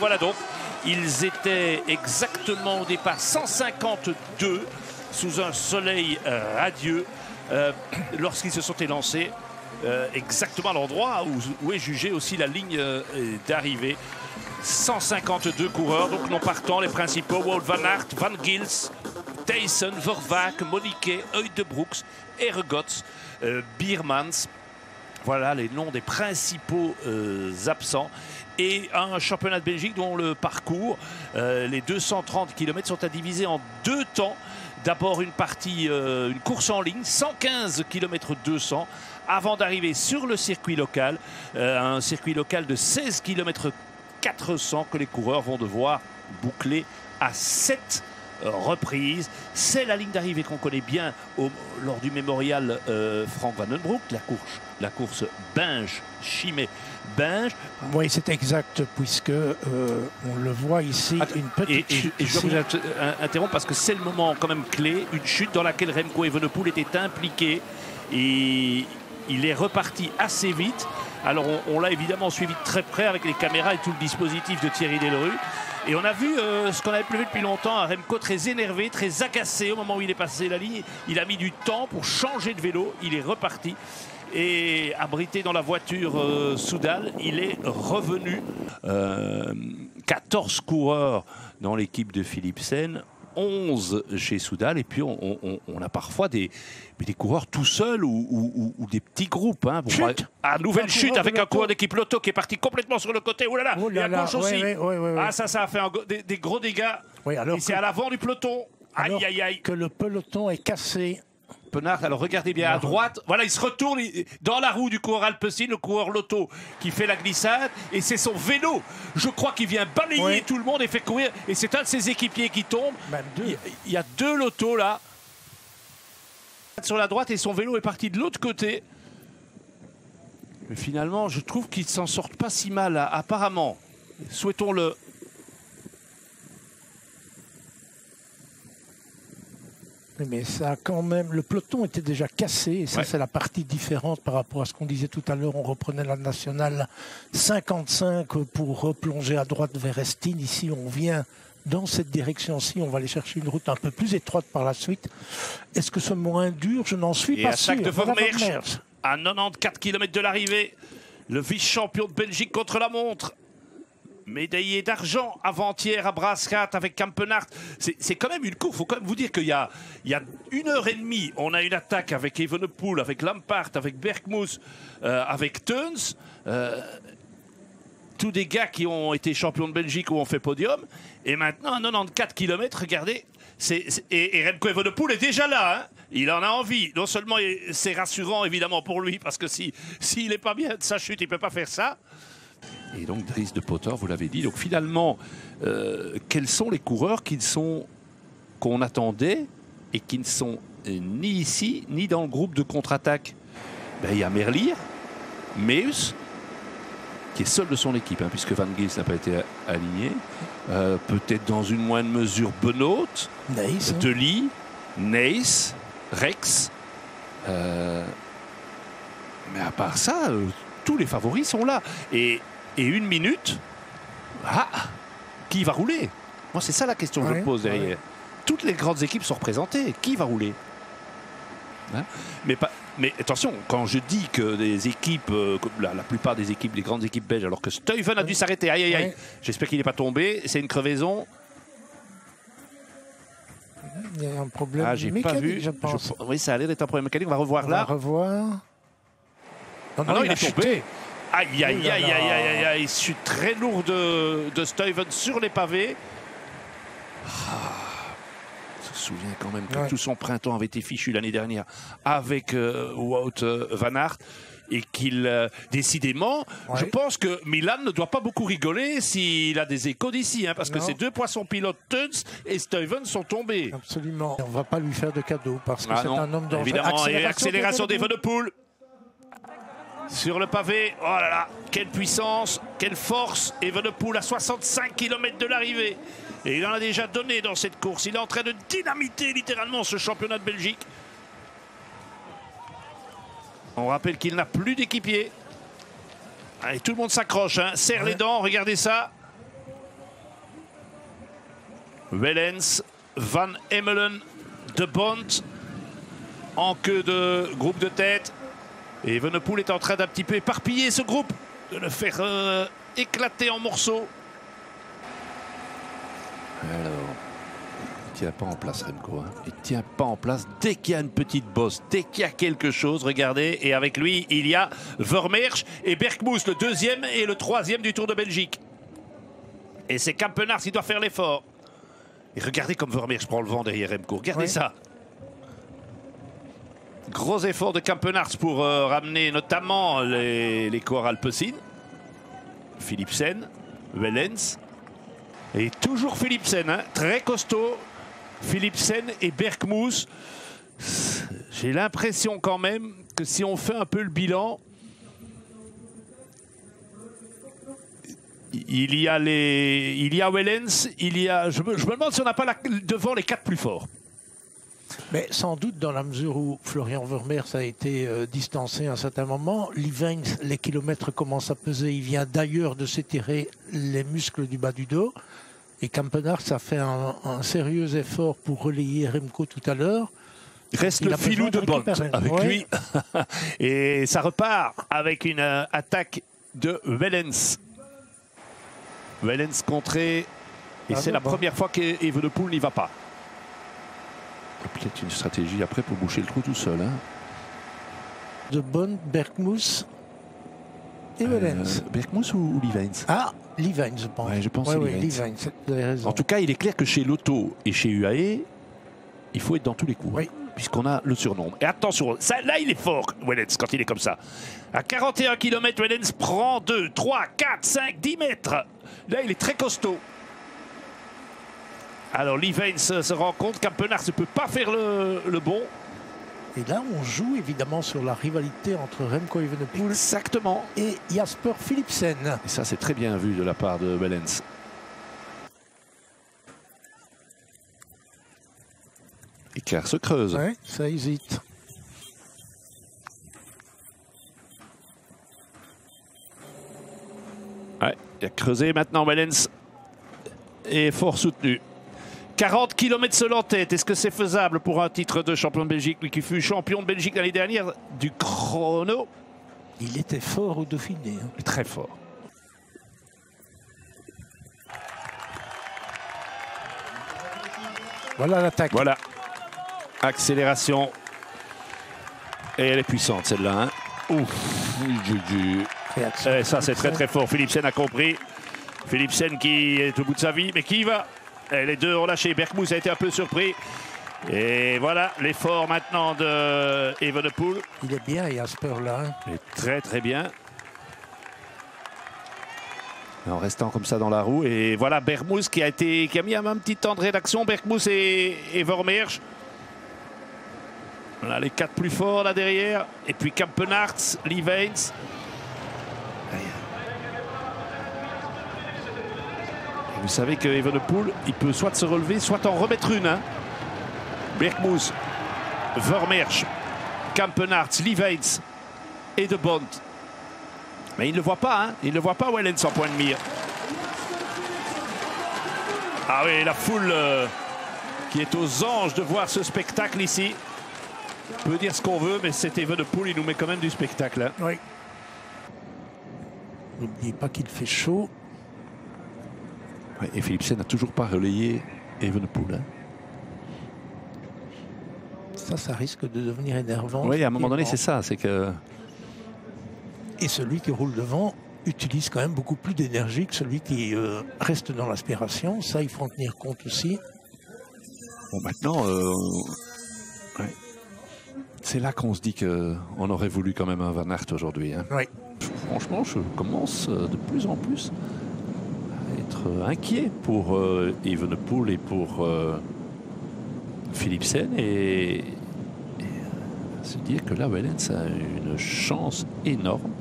Voilà donc, ils étaient exactement au départ 152 sous un soleil radieux lorsqu'ils se sont élancés. Exactement à l'endroit où est jugée aussi la ligne d'arrivée. 152 coureurs, donc non partant, les principaux, Wout van Aert, Van Gils, Thijssen, Vervaeke, Moniquet, Uijtdebroeks, Ergots, Biermans. Voilà les noms des principaux absents. Et un championnat de Belgique dont le parcours, les 230 km sont à diviser en deux temps. D'abord une partie, une course en ligne, 115 km 200, avant d'arriver sur le circuit local, un circuit local de 16 km 400 que les coureurs vont devoir boucler à 7 reprises. C'est la ligne d'arrivée qu'on connaît bien lors du mémorial Frank Van Den Broek, la course Binge-Chimay-Binge. Oui, c'est exact, puisque on le voit ici, une petite chute. Et je dois vous interrompre parce que c'est le moment quand même clé, une chute dans laquelle Remco Evenepoel était impliqué et il est reparti assez vite. Alors on l'a évidemment suivi de très près avec les caméras et tout le dispositif de Thierry Delru. Et on a vu ce qu'on n'avait plus vu depuis longtemps, un Remco très énervé, très agacé au moment où il est passé la ligne. Il a mis du temps pour changer de vélo, il est reparti. Et abrité dans la voiture Soudal, il est revenu. 14 coureurs dans l'équipe de Philipsen, 11 chez Soudal, et puis on a parfois des coureurs tout seuls ou des petits groupes. Hein, nouvelle chute avec un coureur d'équipe Lotto qui est parti complètement sur le côté. Oh là là, et à gauche aussi. Oui. Ah, ça a fait des gros dégâts. Oui, et c'est à l'avant du peloton. Aïe, aïe, aïe. Que le peloton est cassé. Penard, alors regardez bien à droite, voilà, il se retourne dans la roue du coureur Alpecin, le coureur Lotto qui fait la glissade, et c'est son vélo, je crois, qu'il vient balayer tout le monde et fait courir, et c'est un de ses équipiers qui tombe. Il y a deux Lotto là, sur la droite, et son vélo est parti de l'autre côté. Mais finalement, je trouve qu'ils ne s'en sortent pas si mal, apparemment. Souhaitons-le. Mais ça, quand même, le peloton était déjà cassé, et ça, c'est la partie différente par rapport à ce qu'on disait tout à l'heure. On reprenait la nationale 55 pour replonger à droite vers Estine. Ici, on vient dans cette direction-ci. On va aller chercher une route un peu plus étroite par la suite. Est-ce que c'est moins dur? Je n'en suis pas sûr. Et attaque de Vermeersch, à 94 km de l'arrivée. Le vice-champion de Belgique contre la montre. Médaillé d'argent avant-hier à Brascat avec Kampenaert. C'est quand même une course. Il faut quand même vous dire qu'il y a 1h30, on a une attaque avec Evenepoel, avec Lampaert, avec Bergmoes, avec Teuns. Tous des gars qui ont été champions de Belgique ou ont fait podium. Et maintenant, à 94 km, regardez. Et Remco Evenepoel est déjà là. Hein. Il en a envie. Non seulement c'est rassurant, évidemment, pour lui, parce que s'il n'est pas bien de sa chute, il ne peut pas faire ça. Et donc Dries de Potter, vous l'avez dit. Donc finalement, quels sont les coureurs qu'on attendait et qui ne sont ni ici, ni dans le groupe de contre-attaque? Il y a Merlier, Meus, qui est seul de son équipe, hein, puisque Van Gils n'a pas été aligné. Peut-être dans une moindre mesure Benoît, De Ligt, Nys, Rex. Mais à part ça, tous les favoris sont là. Et une minute, qui va rouler? Moi, c'est ça la question que je me pose derrière. Toutes les grandes équipes sont représentées. Qui va rouler? Hein? Mais attention, quand je dis que des équipes, la plupart des équipes, les grandes équipes belges, alors que Stuyven a dû s'arrêter, aïe aïe aïe, j'espère qu'il n'est pas tombé, c'est une crevaison. Il y a un problème mécanique, je pense. Oui, ça a l'air d'être un problème mécanique, on va revoir là. On va revoir. Non, il est tombé. Aïe, aïe, aïe, aïe, aïe, aïe, chute très lourde de Stuyven sur les pavés. Je me souviens quand même que tout son printemps avait été fichu l'année dernière avec Wout van Aert. Et qu'il, décidément, je pense que Milan ne doit pas beaucoup rigoler s'il a des échos d'ici, hein, parce que ces deux poissons pilotes, Teuns et Stuyven, sont tombés. Absolument. On ne va pas lui faire de cadeau, parce que c'est un homme dangereux. Évidemment, et accélération d'Evenepoel. Sur le pavé, oh là là, quelle puissance, quelle force. Evenepoel à 65 km de l'arrivée. Et il en a déjà donné dans cette course. Il est en train de dynamiter littéralement ce championnat de Belgique. On rappelle qu'il n'a plus d'équipier. Allez, tout le monde s'accroche, hein. Serre les dents, regardez ça. Wellens, Van Hemelen, De Bont en queue de groupe de tête. Et Evenepoel est en train d'un petit peu éparpiller ce groupe, de le faire éclater en morceaux. Alors, il tient pas en place Remco. Hein. Il tient pas en place dès qu'il y a une petite bosse, dès qu'il y a quelque chose. Regardez, et avec lui, il y a Vermeersch et Bergmoes, le deuxième et le troisième du Tour de Belgique. Et c'est Campenaerts qui doit faire l'effort. Et regardez comme Vermeersch prend le vent derrière Remco. Regardez ça. Gros effort de Campenaerts pour ramener notamment les coureurs Alpecin. Philipsen, Wellens. Et toujours Philipsen, hein, très costaud. Philipsen et Bergmoes. J'ai l'impression quand même que si on fait un peu le bilan, il y a Wellens, je me demande si on n'a pas devant les 4 plus forts. Mais sans doute dans la mesure où Florian Vermeersch a été distancé à un certain moment, Lievens, les kilomètres commencent à peser, il vient d'ailleurs de s'étirer les muscles du bas du dos. Et Campenaerts a fait un sérieux effort pour relayer Remco tout à l'heure. Reste le filou de Bont avec lui. Et ça repart avec une attaque de Wellens. Wellens contré. Et c'est la première fois qu'Evenepoel n'y va pas. Peut-être une stratégie après pour boucher le trou tout seul. Hein. De Bont, Bergmoes et Wellens. Bergmoes ou Lievens? Ah, Lievens, je pense. Ouais, je pense Lievens, vous avez raison. En tout cas, il est clair que chez Lotto et chez UAE, il faut être dans tous les coups. Oui. Puisqu'on a le surnombre. Et attention, là il est fort, Wellens, quand il est comme ça. À 41 km, Wellens prend 2, 3, 4, 5, 10 mètres. Là, il est très costaud. Alors, Lievens se rend compte qu'Ampenaerts ne peut pas faire le bon. Et là, on joue évidemment sur la rivalité entre Remco Evenepoel et Jasper Philipsen. Et ça, c'est très bien vu de la part de Wellens. Écart se creuse. Oui, ça hésite. Ouais, il a creusé maintenant Wellens. Et fort soutenu. 40 km seul en tête, est-ce que c'est faisable pour un titre de champion de Belgique, lui qui fut champion de Belgique l'année dernière du chrono? Il était fort au Dauphiné. Hein. Très fort. Voilà l'attaque. Voilà. Accélération. Et elle est puissante celle-là. Hein. Ouf. Et ça c'est très très fort. Philipsen a compris. Philipsen qui est au bout de sa vie, mais qui y va? Et les deux ont lâché. Bergmoes a été un peu surpris. Et voilà l'effort maintenant de Evenepoel. Il est bien Jasper là. Hein. Il est très très bien. En restant comme ça dans la roue. Et voilà Bergmoes qui a mis un petit temps de rédaction. Bergmoes et Vermeersch. Voilà les 4 plus forts là derrière. Et puis Campenaerts, Lievens. Vous savez que Evenepoel, il peut soit se relever, soit en remettre une. Hein. Bergmoes, Vermeersch, Campenaerts, Lievens et De Bont. Mais il ne le voit pas, hein. Il ne voit pas Wellens en point de mire. Ah oui, la foule qui est aux anges de voir ce spectacle ici. On peut dire ce qu'on veut, mais cet Evenepoel, il nous met quand même du spectacle. Hein. Oui. N'oubliez pas qu'il fait chaud. Ouais, et Philipsen n'a toujours pas relayé Evenepoel. Hein. Ça risque de devenir énervant. Oui, à un moment donné, c'est ça. C'est que... Et celui qui roule devant utilise quand même beaucoup plus d'énergie que celui qui reste dans l'aspiration. Ça, il faut en tenir compte aussi. Bon, maintenant, ouais. C'est là qu'on se dit qu'on aurait voulu quand même un Van Aert aujourd'hui. Hein. Oui. Franchement, je commence de plus en plus à être inquiet pour Evenepoel et pour Philipsen et se dire que là, Wellens a une chance énorme.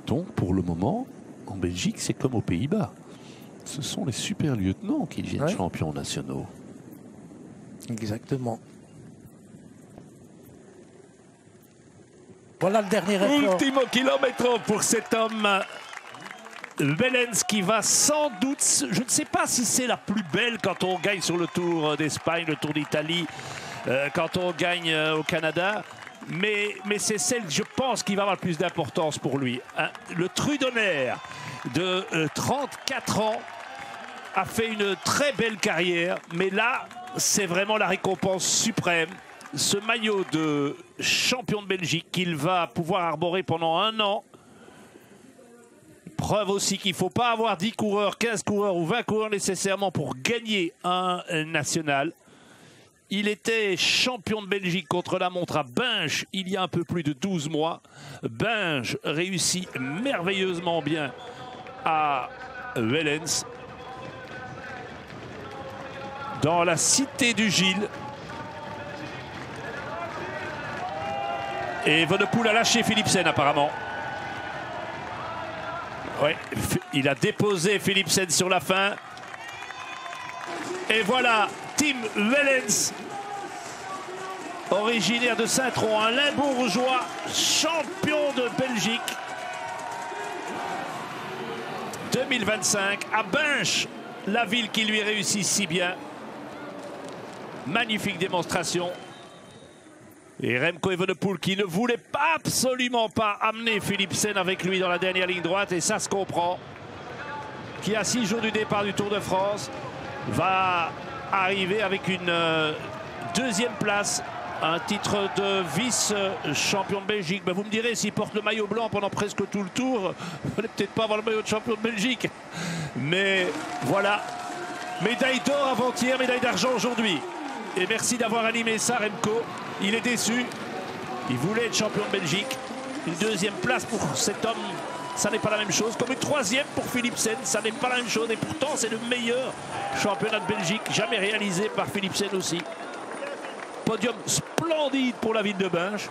Donc, pour le moment, en Belgique, c'est comme aux Pays-Bas. Ce sont les super lieutenants qui deviennent champions nationaux. Exactement. Voilà le dernier effort. Ultimo kilomètre pour cet homme. Wellens qui va sans doute, je ne sais pas si c'est la plus belle quand on gagne sur le Tour d'Espagne, le Tour d'Italie, quand on gagne au Canada, mais c'est celle, je pense, qui va avoir le plus d'importance pour lui. Le Trudonnaire de 34 ans a fait une très belle carrière, mais là, c'est vraiment la récompense suprême. Ce maillot de champion de Belgique qu'il va pouvoir arborer pendant 1 an. Preuve aussi qu'il ne faut pas avoir 10 coureurs, 15 coureurs ou 20 coureurs nécessairement pour gagner un national. Il était champion de Belgique contre la montre à Binge il y a un peu plus de 12 mois. Binge réussit merveilleusement bien à Wellens. Dans la cité du Gilles. Et Evenepoel a lâché Philipsen apparemment. Ouais, il a déposé Philipsen sur la fin. Et voilà, Tim Wellens, originaire de Saint-Tron, un Limbourgeois, champion de Belgique 2025 à Binche, la ville qui lui réussit si bien. Magnifique démonstration. Et Remco Evenepoel qui ne voulait absolument pas amener Philipsen avec lui dans la dernière ligne droite, et ça se comprend, qui à 6 jours du départ du Tour de France va arriver avec une deuxième place, un titre de vice-champion de Belgique. Ben vous me direz, s'il porte le maillot blanc pendant presque tout le tour, il ne fallait peut-être pas avoir le maillot de champion de Belgique. Mais voilà, médaille d'or avant-hier, médaille d'argent aujourd'hui. Et merci d'avoir animé ça, Remco. Il est déçu. Il voulait être champion de Belgique. Une deuxième place pour cet homme, ça n'est pas la même chose. Comme une troisième pour Philipsen, ça n'est pas la même chose. Et pourtant, c'est le meilleur championnat de Belgique jamais réalisé par Philipsen aussi. Podium splendide pour la ville de Binge.